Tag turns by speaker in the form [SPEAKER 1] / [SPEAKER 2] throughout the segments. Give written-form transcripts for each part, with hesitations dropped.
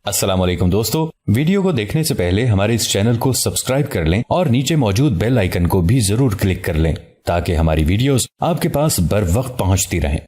[SPEAKER 1] السلام علیکم دوستو، ویڈیو کو دیکھنے سے پہلے ہمارے اس چینل کو سبسکرائب کر لیں اور نیچے موجود بیل آئیکن کو بھی ضرور کلک کر لیں تاکہ ہماری ویڈیوز آپ کے پاس بر وقت پہنچتی رہیں۔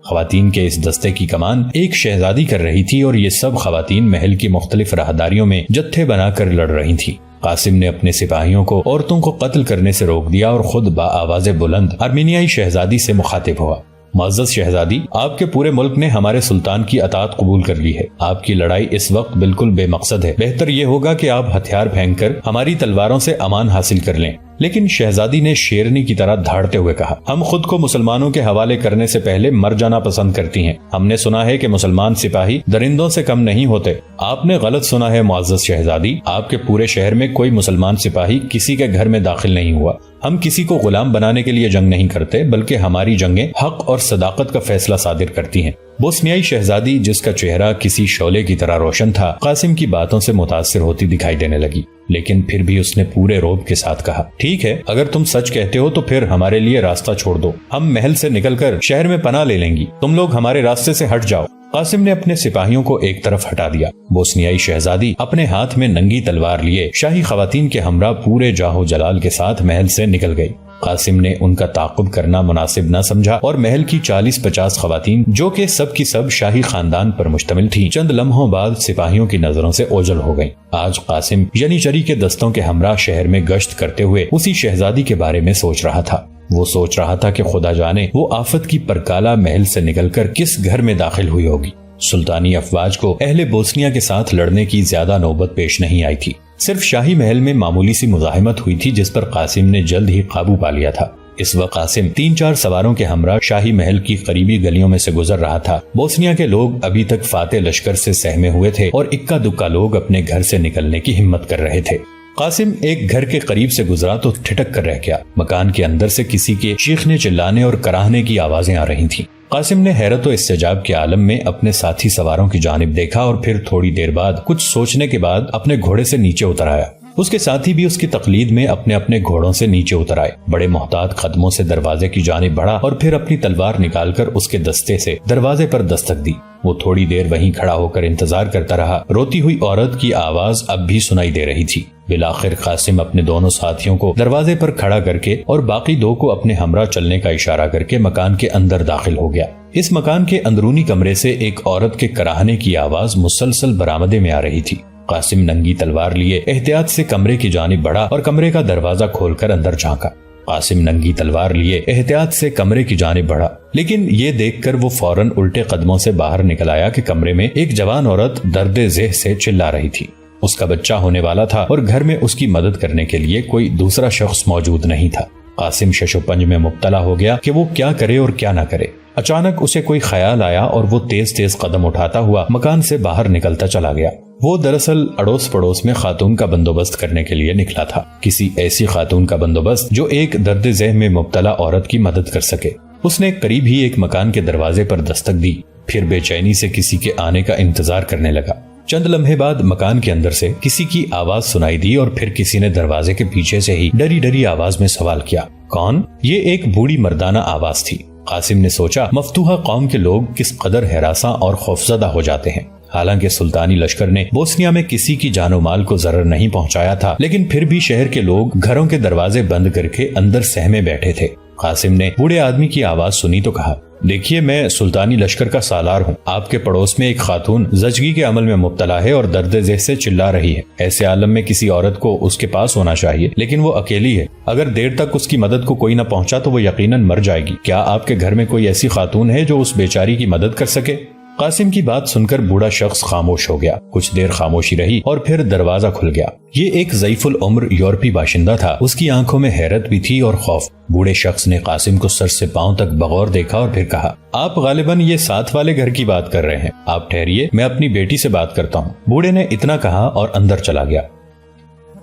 [SPEAKER 1] خواتین کے اس دستے کی کمان ایک شہزادی کر رہی تھی اور یہ سب خواتین محل کی مختلف راہداریوں میں جتھے بنا کر لڑ رہی تھی۔ قاسم نے اپنے سپاہیوں کو عورتوں کو قتل کرنے سے روک دیا اور خود بآواز بلند ارمینیائی شہزادی سے مخاطب ہوا۔ معزز شہزادی، آپ کے پورے ملک نے ہمارے سلطان کی اطاعت قبول کر لی ہے۔ آپ کی لڑائی اس وقت بالکل بے مقصد ہے۔ بہتر یہ ہوگا کہ آپ ہتھیار پھینک کر ہماری تلواروں سے امان حاصل کر لیں۔ لیکن شہزادی نے شیرنی کی طرح دھاڑتے ہوئے کہا، ہم خود کو مسلمانوں کے حوالے کرنے سے پہلے مر جانا پسند کرتی ہیں۔ ہم نے سنا ہے کہ مسلمان سپاہی درندوں سے کم نہیں ہوتے۔ آپ نے غلط سنا ہے معزز شہزادی، آپ کے پورے شہر میں کوئی مسلمان سپاہی کسی کے گھر میں داخل نہیں ہوا۔ ہم کسی کو غلام بنانے کے لیے جنگ نہیں کرتے، بلکہ ہماری جنگیں حق اور صداقت کا فیصلہ صادر کرتی ہیں۔ بوسنیائی شہزادی، جس کا چہرہ کسی شعلے کی طرح روشن تھا، قاسم کی باتوں سے متاثر ہوتی دکھائی دینے لگی، لیکن پھر بھی اس نے پورے روب کے ساتھ کہا، ٹھیک ہے، اگر تم سچ کہتے ہو تو پھر ہمارے لیے راستہ چھوڑ دو۔ ہم محل سے نکل کر شہر میں پناہ لے لیں گی، تم لوگ ہمارے راستے سے ہٹ جاؤ۔ قاسم نے اپنے سپاہیوں کو ایک طرف ہٹا دیا۔ بوسنیائی شہزادی اپنے ہاتھ میں ننگی تلوار لیے شاہی خواتین کے ہمراہ پورے جاہو جلال کے ساتھ محل سے نکل گئی۔ قاسم نے ان کا تعاقب کرنا مناسب نہ سمجھا اور محل کی 40-50 خواتین، جو کہ سب کی سب شاہی خاندان پر مشتمل تھیں، چند لمحوں بعد سپاہیوں کی نظروں سے اوجھل ہو گئیں۔ آج قاسم ینیچری کے دستوں کے ہمراہ شہر میں گشت کرتے ہوئے اسی شہزادی کے بارے میں سوچ رہا تھا۔ وہ سوچ رہا تھا کہ خدا جانے وہ آفت کی پرکالہ محل سے نکل کر کس گھر میں داخل ہوئی ہوگی۔ سلطانی افواج کو اہل بوسنیا کے ساتھ لڑنے کی زیادہ نوبت پیش نہیں آئی تھی۔ صرف شاہی محل میں معمولی سی مزاحمت ہوئی تھی جس پر قاسم نے جلد ہی قابو پا لیا تھا۔ اس وقت قاسم 3-4 سواروں کے ہمراہ شاہی محل کی قریبی گلیوں میں سے گزر رہا تھا۔ بوسنیا کے لوگ ابھی تک فاتح لشکر سے سہمے ہوئے تھے اور اکا دکا لوگ اپنے گھر سے نکلنے کی ہمت کر رہے تھے۔ قاسم ایک گھر کے قریب سے گزرا تو ٹھٹک کر رہ گیا۔ مکان کے اندر سے کسی کے چیخنے چلانے اور کراہنے کی آوازیں آ رہی تھیں۔ قاسم نے حیرت و استعجاب کے عالم میں اپنے ساتھی سواروں کی جانب دیکھا اور پھر تھوڑی دیر بعد کچھ سوچنے کے بعد اپنے گھوڑے سے نیچے اتر آیا۔ اس کے ساتھی بھی اس کی تقلید میں اپنے اپنے گھوڑوں سے نیچے اتر آئے۔ بڑے محتاط قدموں سے دروازے کی جانب بڑھا اور پھر اپنی تلوار نکال کر اس کے دستے سے دروازے پر دستک دی۔ وہ تھوڑی دیر وہیں کھڑا ہو کر انتظار کرتا رہا۔ روتی ہوئی عورت کی آواز اب بھی سنائی دے رہی تھی۔ بالآخر قاسم اپنے دونوں ساتھیوں کو دروازے پر کھڑا کر کے اور باقی 2 کو اپنے ہمراہ چلنے کا اشارہ کر کے مکان کے اندر داخل ہو گیا۔ اس مکان کے اندرونی کمرے سے ایک عورت کے کراہنے کی آواز مسلسل برآمدے میں آ رہی تھی۔ قاسم ننگی تلوار لیے احتیاط سے کمرے کی جانب بڑھا اور کمرے کا دروازہ کھول کر اندر جھانکا۔ قاسم ننگی تلوار لیے احتیاط سے کمرے کی جانب بڑھا، لیکن یہ دیکھ کر وہ فوراً الٹے قدموں سے باہر نکل آیا کہ کمرے میں ایک جوان عورت درد ذہ سے چلا رہی تھی۔ اس کا بچہ ہونے والا تھا اور گھر میں اس کی مدد کرنے کے لیے کوئی دوسرا شخص موجود نہیں تھا۔ قاسم شش و پنج میں مبتلا ہو گیا کہ وہ کیا کرے اور کیا نہ کرے۔ اچانک اسے کوئی خیال آیا اور وہ تیز تیز قدم اٹھاتا ہوا مکان سے باہر نکلتا چلا گیا۔ وہ دراصل اڑوس پڑوس میں خاتون کا بندوبست کرنے کے لیے نکلا تھا، کسی ایسی خاتون کا بندوبست جو ایک درد ذہ میں مبتلا عورت کی مدد کر سکے۔ اس نے قریب ہی ایک مکان کے دروازے پر دستک دی، پھر بے چینی سے کسی کے آنے کا انتظار کرنے لگا۔ چند لمحے بعد مکان کے اندر سے کسی کی آواز سنائی دی اور پھر کسی نے دروازے کے پیچھے سے ہی ڈری ڈری آواز میں سوال کیا، کون؟ یہ ایک بوڑھی مردانہ آواز تھی۔ قاسم نے سوچا مفتوحہ قوم کے لوگ کس قدر ہراساں اور خوفزدہ ہو جاتے ہیں۔ حالانکہ سلطانی لشکر نے بوسنیا میں کسی کی جان و مال کو ضرر نہیں پہنچایا تھا، لیکن پھر بھی شہر کے لوگ گھروں کے دروازے بند کر کے اندر سہمے بیٹھے تھے۔ قاسم نے بوڑھے آدمی کی آواز سنی تو کہا، دیکھیے، میں سلطانی لشکر کا سالار ہوں۔ آپ کے پڑوس میں ایک خاتون زچگی کے عمل میں مبتلا ہے اور درد ذہ سے چلا رہی ہے۔ ایسے عالم میں کسی عورت کو اس کے پاس ہونا چاہیے، لیکن وہ اکیلی ہے۔ اگر دیر تک اس کی مدد کو کوئی نہ پہنچا تو وہ یقیناً مر جائے گی۔ کیا آپ کے گھر میں کوئی ایسی خاتون ہے جو اس بیچاری کی مدد کر سکے؟ قاسم کی بات سن کر بوڑھا شخص خاموش ہو گیا۔ کچھ دیر خاموشی رہی اور پھر دروازہ کھل گیا۔ یہ ایک ضعیف العمر یورپی باشندہ تھا۔ اس کی آنکھوں میں حیرت بھی تھی اور خوف۔ بوڑھے شخص نے قاسم کو سر سے پاؤں تک بغور دیکھا اور پھر کہا، آپ غالباً یہ ساتھ والے گھر کی بات کر رہے ہیں۔ آپ ٹھہریے، میں اپنی بیٹی سے بات کرتا ہوں۔ بوڑھے نے اتنا کہا اور اندر چلا گیا۔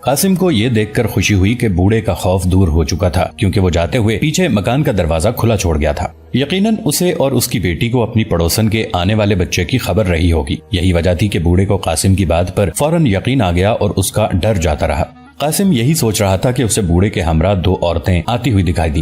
[SPEAKER 1] قاسم کو یہ دیکھ کر خوشی ہوئی کہ بوڑھے کا خوف دور ہو چکا تھا، کیونکہ وہ جاتے ہوئے پیچھے مکان کا دروازہ کھلا چھوڑ گیا تھا۔ یقیناً اسے اور اس کی بیٹی کو اپنی پڑوسن کے آنے والے بچے کی خبر رہی ہوگی۔ یہی وجہ تھی کہ بوڑھے کو قاسم کی بات پر فوراً یقین آ گیا اور اس کا ڈر جاتا رہا۔ قاسم یہی سوچ رہا تھا کہ اسے بوڑھے کے ہمراہ 2 عورتیں آتی ہوئی دکھائی دی۔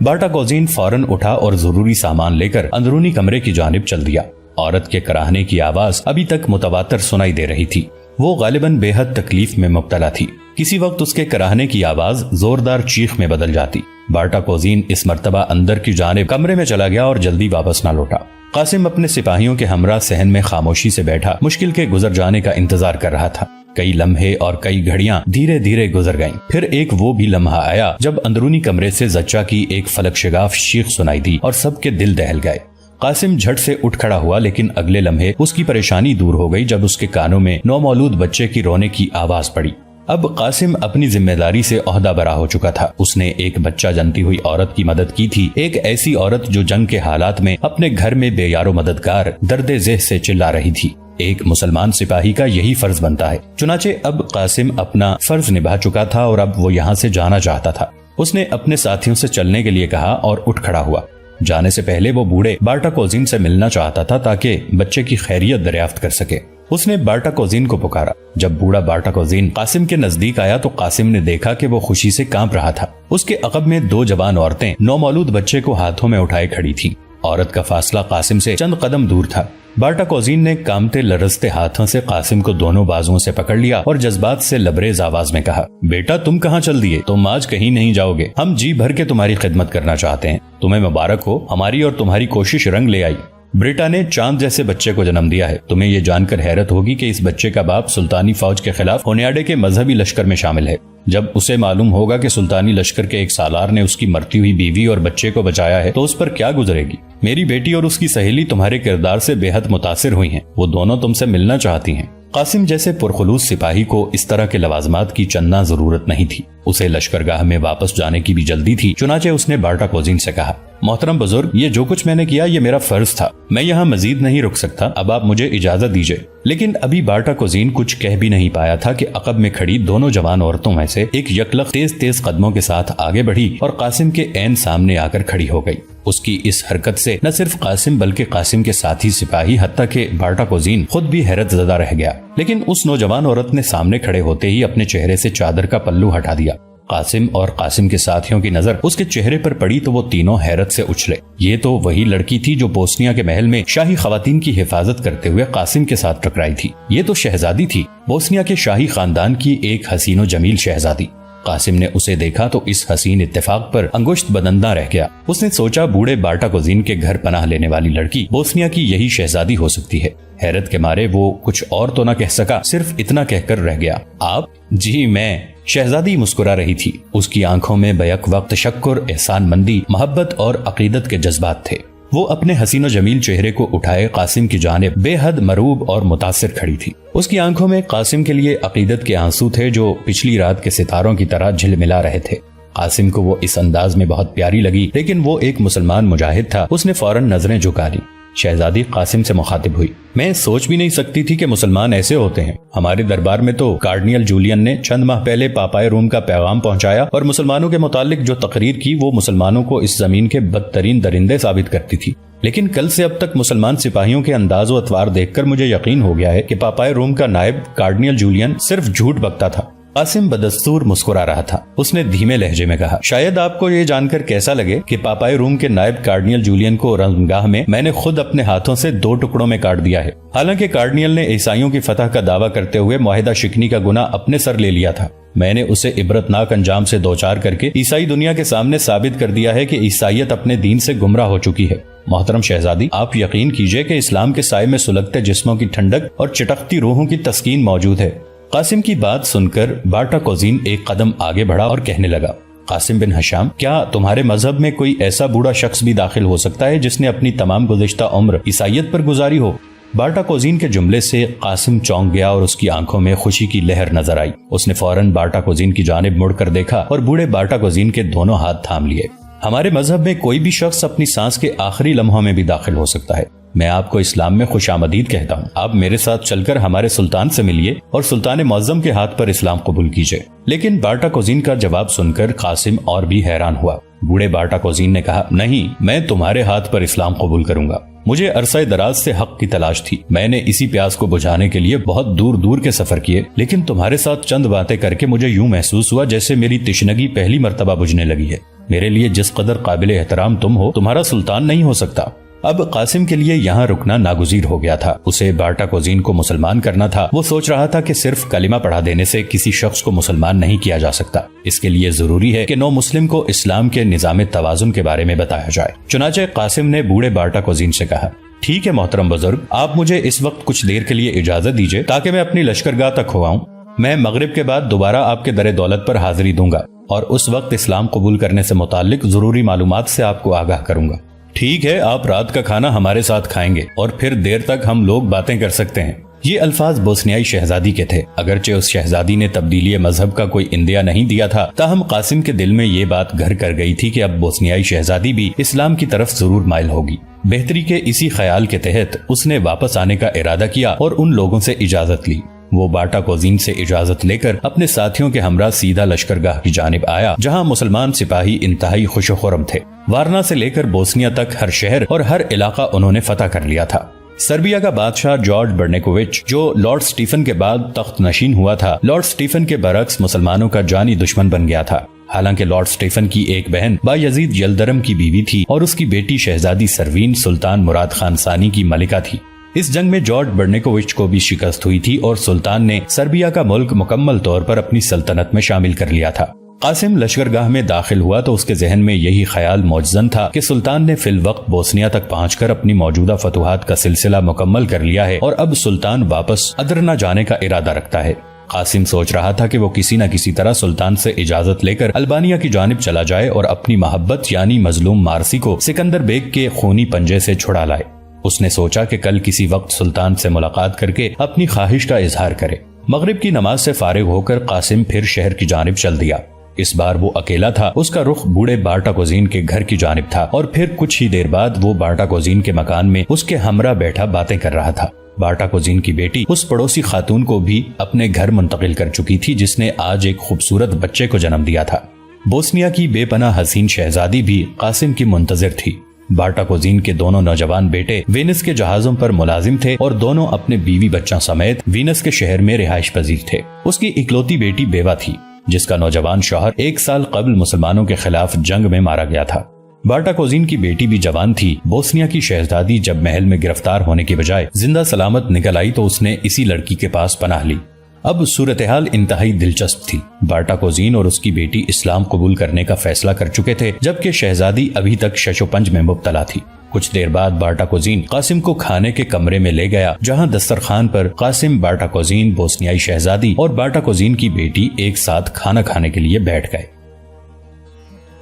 [SPEAKER 1] باٹا کوزین فوراً اٹھا اور ضروری سامان لے کر اندرونی کمرے کی جانب چل دیا۔ عورت کے کراہنے کی آواز ابھی تک متواتر سنائی دے رہی تھی۔ وہ غالباً بے حد تکلیف میں مبتلا تھی۔ کسی وقت اس کے کراہنے کی آواز زوردار چیخ میں بدل جاتی۔ باٹا کوزین اس مرتبہ اندر کی جانب کمرے میں چلا گیا اور جلدی واپس نہ لوٹا۔ قاسم اپنے سپاہیوں کے ہمراہ صحن میں خاموشی سے بیٹھا مشکل کے گزر جانے کا انتظار کر رہا تھا۔ کئی لمحے اور کئی گھڑیاں دھیرے دھیرے گزر گئیں۔ پھر ایک وہ بھی لمحہ آیا جب اندرونی کمرے سے زچہ کی ایک فلک شگاف چیخ سنائی دی اور سب کے دل دہل گئے۔ قاسم جھٹ سے اٹھ کھڑا ہوا، لیکن اگلے لمحے اس کی پریشانی دور ہو گئی جب اس کے کانوں میں نومولود بچے کی رونے کی آواز پڑی۔ اب قاسم اپنی ذمہ داری سے عہدہ برا ہو چکا تھا۔ اس نے ایک بچہ جنتی ہوئی عورت کی مدد کی تھی، ایک ایسی عورت جو جنگ کے حالات میں اپنے گھر میں بے یار و مددگار درد ذہ سے چلا رہی تھی۔ ایک مسلمان سپاہی کا یہی فرض بنتا ہے۔ چنانچہ اب قاسم اپنا فرض نبھا چکا تھا اور اب وہ یہاں سے جانا چاہتا تھا۔ اس نے اپنے ساتھیوں سے چلنے کے لیے کہا اور اٹھ کھڑا ہوا۔ جانے سے پہلے وہ بوڑھے باٹا کوزین سے ملنا چاہتا تھا تاکہ بچے کی خیریت دریافت کر سکے۔ اس نے باٹا کوزین کو پکارا۔ جب بوڑھا باٹا کوزین قاسم کے نزدیک آیا تو قاسم نے دیکھا کہ وہ خوشی سے کانپ رہا تھا۔ اس کے عقب میں دو جوان عورتیں نومولود بچے کو ہاتھوں میں اٹھائے کھڑی تھیں۔ عورت کا فاصلہ قاسم سے چند قدم دور تھا۔ باٹا کوزین نے کامتے لرزتے ہاتھوں سے قاسم کو دونوں بازوؤں سے پکڑ لیا اور جذبات سے لبریز آواز میں کہا، بیٹا تم کہاں چل دیے؟ تم آج کہیں نہیں جاؤ گے۔ ہم جی بھر کے تمہاری خدمت کرنا چاہتے ہیں۔ تمہیں مبارک ہو، ہماری اور تمہاری کوشش رنگ لے آئی۔ بریٹا نے چاند جیسے بچے کو جنم دیا ہے۔ تمہیں یہ جان کر حیرت ہوگی کہ اس بچے کا باپ سلطانی فوج کے خلاف ہونیاڈے کے مذہبی لشکر میں شامل ہے۔ جب اسے معلوم ہوگا کہ سلطانی لشکر کے ایک سالار نے اس کی مرتی ہوئی بیوی اور بچے کو بچایا ہے تو اس پر کیا گزرے گی؟ میری بیٹی اور اس کی سہیلی تمہارے کردار سے بے حد متاثر ہوئی ہیں۔ وہ دونوں تم سے ملنا چاہتی ہیں۔ قاسم جیسے پرخلوص سپاہی کو اس طرح کے لوازمات کی چندنا ضرورت نہیں تھی۔ اسے لشکرگاہ میں واپس جانے کی بھی جلدی تھی۔ چنانچہ اس نے باٹا کوزین سے کہا، محترم بزرگ، یہ جو کچھ میں نے کیا یہ میرا فرض تھا۔ میں یہاں مزید نہیں رک سکتا۔ اب آپ مجھے اجازت دیجئے۔ لیکن ابھی باٹا کوزین کچھ کہہ بھی نہیں پایا تھا کہ عقب میں کھڑی دونوں جوان عورتوں میں سے ایک یکلخ تیز تیز قدموں کے ساتھ آگے بڑھی اور قاسم کے عین سامنے آ کر کھڑی ہو گئی۔ اس کی اس حرکت سے نہ صرف قاسم بلکہ قاسم کے ساتھی سپاہی حتیٰ کہ باٹا کوزین خود بھی حیرت زدہ رہ گیا۔ لیکن اس نوجوان عورت نے سامنے کھڑے ہوتے ہی اپنے چہرے سے چادر کا پلو ہٹا دیا۔ قاسم اور قاسم کے ساتھیوں کی نظر اس کے چہرے پر پڑی تو وہ تینوں حیرت سے اچھلے۔ یہ تو وہی لڑکی تھی جو بوسنیا کے محل میں شاہی خواتین کی حفاظت کرتے ہوئے قاسم کے ساتھ ٹکرائی تھی۔ یہ تو شہزادی تھی، بوسنیا کے شاہی خاندان کی ایک حسین و جمیل شہزادی۔ قاسم نے اسے دیکھا تو اس حسین اتفاق پر انگشت بدندہ رہ گیا۔ اس نے سوچا بوڑھے باٹا کوزین کے گھر پناہ لینے والی لڑکی بوسنیا کی یہی شہزادی ہو سکتی ہے۔ حیرت کے مارے وہ کچھ اور تو نہ کہہ سکا، صرف اتنا کہہ کر رہ گیا، آپ؟ جی میں۔ شہزادی مسکرا رہی تھی۔ اس کی آنکھوں میں بیک وقت تشکر، احسان مندی، محبت اور عقیدت کے جذبات تھے۔ وہ اپنے حسین و جمیل چہرے کو اٹھائے قاسم کی جانب بے حد مروب اور متاثر کھڑی تھی۔ اس کی آنکھوں میں قاسم کے لیے عقیدت کے آنسو تھے جو پچھلی رات کے ستاروں کی طرح جھلملا رہے تھے۔ قاسم کو وہ اس انداز میں بہت پیاری لگی، لیکن وہ ایک مسلمان مجاہد تھا۔ اس نے فوراً نظریں جھکا لی۔ شہزادی قاسم سے مخاطب ہوئی، میں سوچ بھی نہیں سکتی تھی کہ مسلمان ایسے ہوتے ہیں۔ ہمارے دربار میں تو کارڈینل جولین نے چند ماہ پہلے پاپائے روم کا پیغام پہنچایا اور مسلمانوں کے متعلق جو تقریر کی وہ مسلمانوں کو اس زمین کے بدترین درندے ثابت کرتی تھی۔ لیکن کل سے اب تک مسلمان سپاہیوں کے انداز و اطوار دیکھ کر مجھے یقین ہو گیا ہے کہ پاپائے روم کا نائب کارڈینل جولین صرف جھوٹ بکتا تھا۔ قاسم بدستور مسکرا رہا تھا۔ اس نے دھیمے لہجے میں کہا، شاید آپ کو یہ جان کر کیسا لگے کہ پاپائے روم کے نائب کارڈینل جولین کو رنگاہ میں نے خود اپنے ہاتھوں سے 2 ٹکڑوں میں کاٹ دیا ہے۔ حالانکہ کارڈینل نے عیسائیوں کی فتح کا دعویٰ کرتے ہوئے معاہدہ شکنی کا گناہ اپنے سر لے لیا تھا۔ میں نے اسے عبرتناک انجام سے دوچار کر کے عیسائی دنیا کے سامنے ثابت کر دیا ہے کہ عیسائیت اپنے دین سے گمراہ ہو چکی ہے۔ محترم شہزادی، آپ یقین کیجئے کہ اسلام کے سائے میں سلگتے جسموں کی ٹھنڈک اور چٹکتی روحوں کی تسکین موجود ہے۔ قاسم کی بات سن کر باٹا کوزین ایک قدم آگے بڑھا اور کہنے لگا، قاسم بن ہشام، کیا تمہارے مذہب میں کوئی ایسا بوڑھا شخص بھی داخل ہو سکتا ہے جس نے اپنی تمام گزشتہ عمر عیسائیت پر گزاری ہو؟ باٹا کوزین کے جملے سے قاسم چونک گیا اور اس کی آنکھوں میں خوشی کی لہر نظر آئی۔ اس نے فوراً باٹا کوزین کی جانب مڑ کر دیکھا اور بوڑھے باٹا کوزین کے دونوں ہاتھ تھام لیے۔ ہمارے مذہب میں کوئی بھی شخص اپنی سانس کے آخری لمحوں میں بھی داخل ہو سکتا ہے۔ میں آپ کو اسلام میں خوش آمدید کہتا ہوں۔ آپ میرے ساتھ چل کر ہمارے سلطان سے ملیے اور سلطان معظم کے ہاتھ پر اسلام قبول کیجئے۔ لیکن باٹا کوزین کا جواب سن کر قاسم اور بھی حیران ہوا۔ بوڑھے باٹا کوزین نے کہا، نہیں، میں تمہارے ہاتھ پر اسلام قبول کروں گا۔ مجھے عرصہ دراز سے حق کی تلاش تھی۔ میں نے اسی پیاس کو بجھانے کے لیے بہت دور دور کے سفر کیے، لیکن تمہارے ساتھ چند باتیں کر کے مجھے یوں محسوس ہوا جیسے میری تشنگی پہلی مرتبہ بجھنے لگی ہے۔ میرے لیے جس قدر قابل احترام تم ہو تمہارا سلطان نہیں ہو سکتا۔ اب قاسم کے لیے یہاں رکنا ناگزیر ہو گیا تھا۔ اسے باٹا کوزین کو مسلمان کرنا تھا۔ وہ سوچ رہا تھا کہ صرف کلمہ پڑھا دینے سے کسی شخص کو مسلمان نہیں کیا جا سکتا، اس کے لیے ضروری ہے کہ نو مسلم کو اسلام کے نظام توازن کے بارے میں بتایا جائے۔ چنانچہ قاسم نے بوڑھے باٹا کوزین سے کہا، ٹھیک ہے محترم بزرگ، آپ مجھے اس وقت کچھ دیر کے لیے اجازت دیجیے تاکہ میں اپنی لشکرگاہ تک ہو آؤں۔ میں مغرب کے بعد دوبارہ آپ کے در دولت پر حاضری دوں گا اور اس وقت اسلام قبول کرنے سے متعلق ضروری معلومات سے آپ کو آگاہ کروں گا۔ ٹھیک ہے، آپ رات کا کھانا ہمارے ساتھ کھائیں گے اور پھر دیر تک ہم لوگ باتیں کر سکتے ہیں۔ یہ الفاظ بوسنیائی شہزادی کے تھے۔ اگرچہ اس شہزادی نے تبدیلی مذہب کا کوئی اندیا نہیں دیا تھا، تاہم قاسم کے دل میں یہ بات گھر کر گئی تھی کہ اب بوسنیائی شہزادی بھی اسلام کی طرف ضرور مائل ہوگی۔ بہتری کے اسی خیال کے تحت اس نے واپس آنے کا ارادہ کیا اور ان لوگوں سے اجازت لی۔ وہ باٹا کوزین سے اجازت لے کر اپنے ساتھیوں کے ہمراہ سیدھا لشکرگاہ کی جانب آیا، جہاں مسلمان سپاہی انتہائی خوش و خرم تھے۔ وارنا سے لے کر بوسنیا تک ہر شہر اور ہر علاقہ انہوں نے فتح کر لیا تھا۔ سربیا کا بادشاہ جارج برنیکووچ، جو لارڈ سٹیفن کے بعد تخت نشین ہوا تھا، لارڈ سٹیفن کے برعکس مسلمانوں کا جانی دشمن بن گیا تھا۔ حالانکہ لارڈ سٹیفن کی ایک بہن بایزید یلدرم کی بیوی تھی اور اس کی بیٹی شہزادی سروین سلطان مراد خان ثانی کی ملکہ تھی۔ اس جنگ میں جارج برنیکووچ کو بھی شکست ہوئی تھی اور سلطان نے سربیا کا ملک مکمل طور پر اپنی سلطنت میں شامل کر لیا تھا۔ قاسم لشکرگاہ میں داخل ہوا تو اس کے ذہن میں یہی خیال موجزن تھا کہ سلطان نے فی الوقت بوسنیا تک پہنچ کر اپنی موجودہ فتوحات کا سلسلہ مکمل کر لیا ہے اور اب سلطان واپس ادرنا جانے کا ارادہ رکھتا ہے۔ قاسم سوچ رہا تھا کہ وہ کسی نہ کسی طرح سلطان سے اجازت لے کر البانیہ کی جانب چلا جائے اور اپنی محبت یعنی مظلوم مارسی کو سکندر بیگ کے خونی پنجے سے چھڑا لائے۔ اس نے سوچا کہ کل کسی وقت سلطان سے ملاقات کر کے اپنی خواہش کا اظہار کرے۔ مغرب کی نماز سے فارغ ہو کر قاسم پھر شہر کی جانب چل دیا۔ اس بار وہ اکیلا تھا۔ اس کا رخ بوڑھے باٹا کوزین کے گھر کی جانب تھا اور پھر کچھ ہی دیر بعد وہ باٹا کوزین کے مکان میں اس کے ہمراہ بیٹھا باتیں کر رہا تھا۔ باٹا کوزین کی بیٹی اس پڑوسی خاتون کو بھی اپنے گھر منتقل کر چکی تھی جس نے آج ایک خوبصورت بچے کو جنم دیا تھا۔ بوسنیا کی بے پناہ حسین شہزادی بھی قاسم کی منتظر تھی۔ باٹا کوزین کے دونوں نوجوان بیٹے وینس کے جہازوں پر ملازم تھے اور دونوں اپنے بیوی بچوں سمیت وینس کے شہر میں رہائش پذیر تھے۔ اس کی اکلوتی بیٹی بیوہ تھی جس کا نوجوان شوہر 1 سال قبل مسلمانوں کے خلاف جنگ میں مارا گیا تھا۔ باٹا کوزین کی بیٹی بھی جوان تھی۔ بوسنیا کی شہزادی جب محل میں گرفتار ہونے کے بجائے زندہ سلامت نکل آئی تو اس نے اسی لڑکی کے پاس پناہ لی۔ اب صورتحال انتہائی دلچسپ تھی۔ باٹا کوزین اور اس کی بیٹی اسلام قبول کرنے کا فیصلہ کر چکے تھے، جبکہ شہزادی ابھی تک شش و پنج میں مبتلا تھی۔ کچھ دیر بعد باٹا کوزین قاسم کو کھانے کے کمرے میں لے گیا، جہاں دسترخوان پر قاسم، باٹا کوزین، بوسنیائی شہزادی اور باٹا کوزین کی بیٹی ایک ساتھ کھانا کھانے کے لیے بیٹھ گئے۔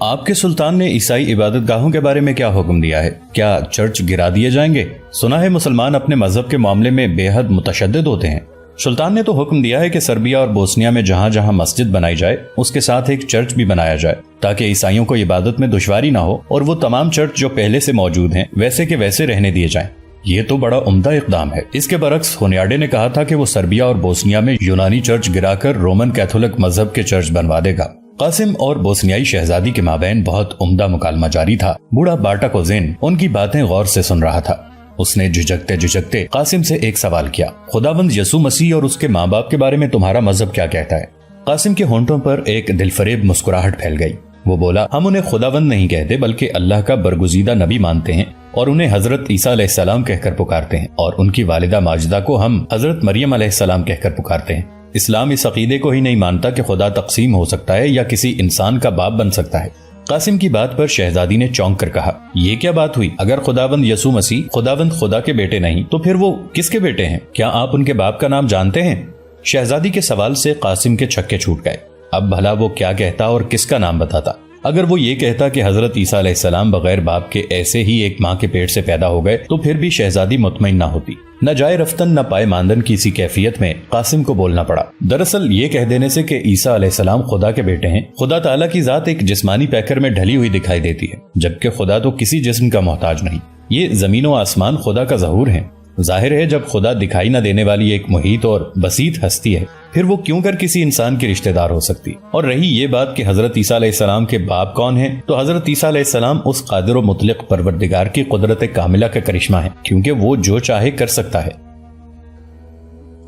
[SPEAKER 1] آپ کے سلطان نے عیسائی عبادت گاہوں کے بارے میں کیا حکم دیا ہے؟ کیا چرچ گرا دیے جائیں گے؟ سنا ہے مسلمان اپنے مذہب کے معاملے میں بے حد متشدد ہوتے ہیں۔ سلطان نے تو حکم دیا ہے کہ سربیا اور بوسنیا میں جہاں جہاں مسجد بنائی جائے اس کے ساتھ ایک چرچ بھی بنایا جائے تاکہ عیسائیوں کو عبادت میں دشواری نہ ہو اور وہ تمام چرچ جو پہلے سے موجود ہیں ویسے کے ویسے رہنے دیے جائیں۔ یہ تو بڑا عمدہ اقدام ہے۔ اس کے برعکس ہونیاڈے نے کہا تھا کہ وہ سربیا اور بوسنیا میں یونانی چرچ گرا کر رومن کیتھولک مذہب کے چرچ بنوا دے گا۔ قاسم اور بوسنیائی شہزادی کے مابین بہت عمدہ مکالمہ جاری تھا۔ بوڑھا باٹا کوزین ان کی باتیں غور سے سن رہا تھا۔ اس نے جھجکتے قاسم سے ایک سوال کیا، خداوند یسوع مسیح اور اس کے ماں باپ کے بارے میں تمہارا مذہب کیا کہتا ہے؟ قاسم کے ہونٹوں پر ایک دلفریب مسکراہٹ پھیل گئی۔ وہ بولا، ہم انہیں خداوند نہیں کہتے بلکہ اللہ کا برگزیدہ نبی مانتے ہیں اور انہیں حضرت عیسیٰ علیہ السلام کہہ کر پکارتے ہیں، اور ان کی والدہ ماجدہ کو ہم حضرت مریم علیہ السلام کہہ کر پکارتے ہیں۔ اسلام اس عقیدے کو ہی نہیں مانتا کہ خدا تقسیم ہو سکتا ہے یا کسی انسان کا باپ بن سکتا ہے۔ قاسم کی بات پر شہزادی نے چونک کر کہا، یہ کیا بات ہوئی؟ اگر خداوند یسوع مسیح خداوند خدا کے بیٹے نہیں تو پھر وہ کس کے بیٹے ہیں؟ کیا آپ ان کے باپ کا نام جانتے ہیں؟ شہزادی کے سوال سے قاسم کے چھکے چھوٹ گئے۔ اب بھلا وہ کیا کہتا اور کس کا نام بتاتا؟ اگر وہ یہ کہتا کہ حضرت عیسیٰ علیہ السلام بغیر باپ کے ایسے ہی ایک ماں کے پیٹ سے پیدا ہو گئے تو پھر بھی شہزادی مطمئن نہ ہوتی۔ نہ جائے رفتن نہ پائے ماندن کی اسی کیفیت میں قاسم کو بولنا پڑا۔ دراصل یہ کہہ دینے سے کہ عیسیٰ علیہ السلام خدا کے بیٹے ہیں، خدا تعالیٰ کی ذات ایک جسمانی پیکر میں ڈھلی ہوئی دکھائی دیتی ہے، جبکہ خدا تو کسی جسم کا محتاج نہیں۔ یہ زمین و آسمان خدا کا ظہور ہے۔ ظاہر ہے جب خدا دکھائی نہ دینے والی ایک محیط اور بسیط ہستی ہے، پھر وہ کیوں کر کسی انسان کی رشتہ دار ہو سکتی؟ اور رہی یہ بات کہ حضرت عیسیٰ علیہ السلام کے باپ کون ہیں، تو حضرت عیسیٰ علیہ السلام اس قادر و مطلق پروردگار کی قدرت کاملہ کا کرشمہ ہے، کیونکہ وہ جو چاہے کر سکتا ہے۔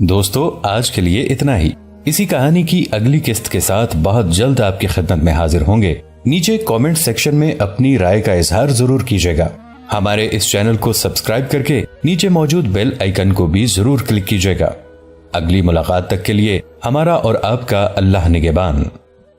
[SPEAKER 1] دوستو، آج کے لیے اتنا ہی۔ اسی کہانی کی اگلی قسط کے ساتھ بہت جلد آپ کی خدمت میں حاضر ہوں گے۔ نیچے کامنٹ سیکشن میں اپنی رائے کا اظہار ضرور کیجیے گا۔ ہمارے اس چینل کو سبسکرائب کر کے نیچے موجود بیل آئیکن کو بھی ضرور کلک کیجیے گا۔ اگلی ملاقات تک کے لیے ہمارا اور آپ کا اللہ نگہبان۔